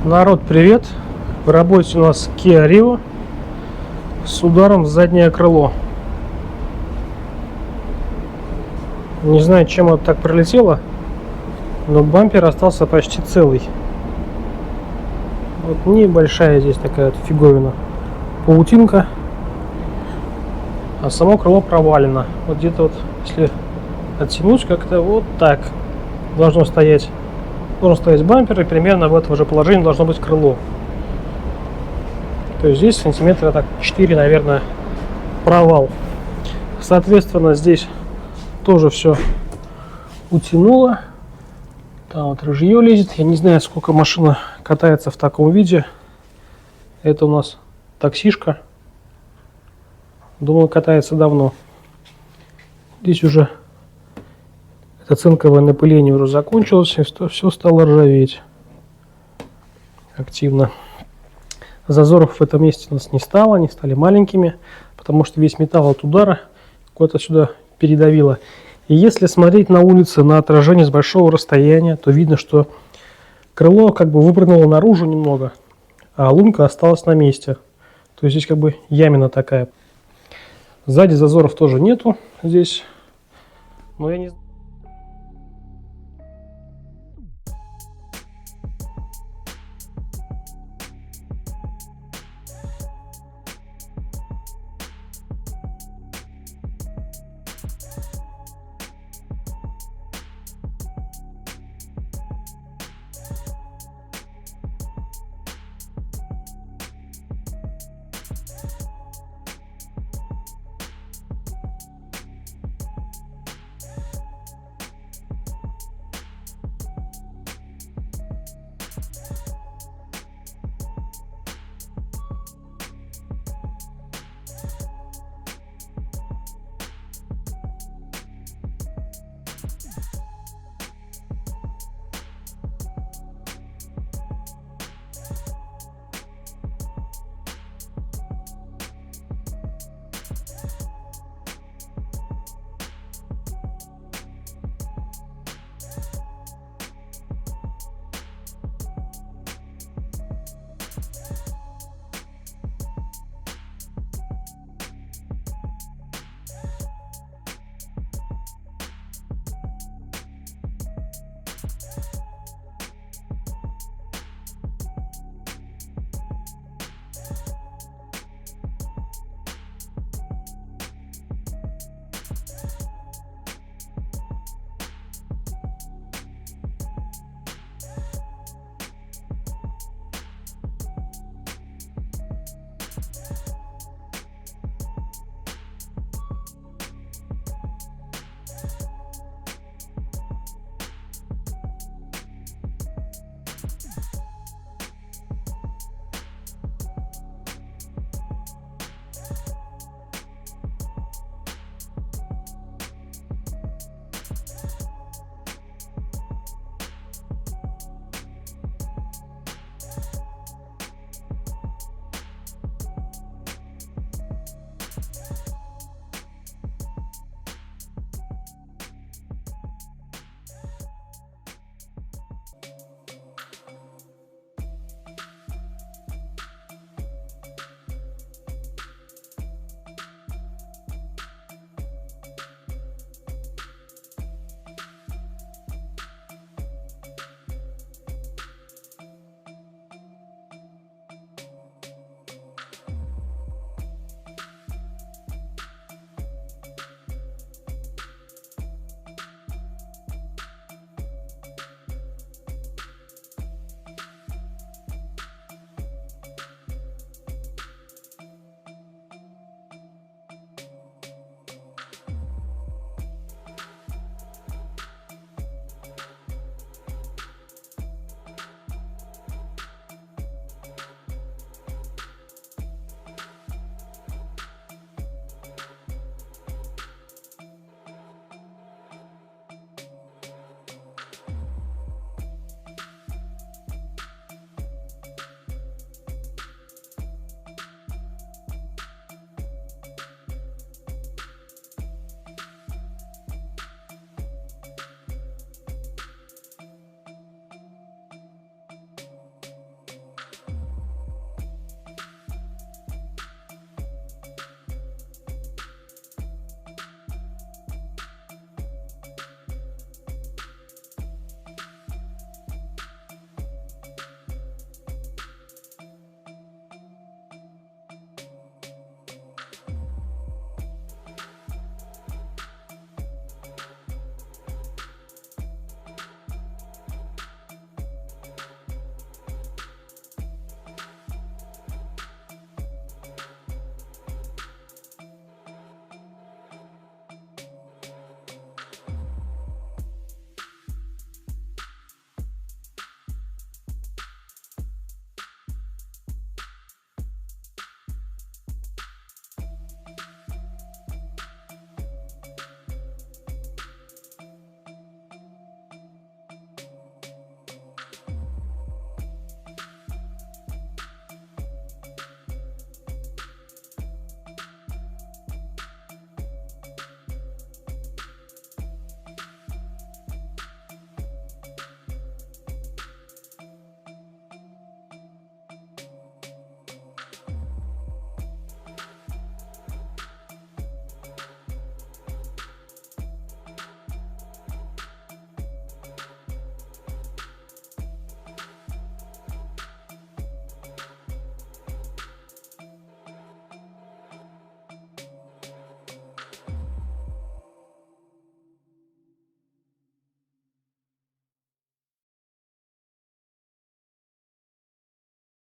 Народ, привет! В работе у нас Kia Rio с ударом в заднее крыло. Не знаю, чем это так пролетело, но бампер остался почти целый. Вот небольшая здесь такая вот фиговина, паутинка, а само крыло провалено. Вот где-то вот, если оттянуть как-то вот так, должен стоять бампер, и примерно в этом же положении должно быть крыло. То есть здесь сантиметра так 4, наверное, провал. Соответственно, здесь тоже все утянуло. Там вот рыжье лезет. Я не знаю, сколько машина катается в таком виде. Это у нас таксишка. Думаю, катается давно. Здесь уже это цинковое напыление уже закончилось, и все стало ржаветь активно. Зазоров в этом месте у нас не стало, они стали маленькими, потому что весь металл от удара куда-то сюда передавило. И если смотреть на улице на отражение с большого расстояния, то видно, что крыло как бы выпрыгнуло наружу немного, а лунка осталась на месте. То есть здесь как бы ямина такая. Сзади зазоров тоже нету здесь, но я не знаю.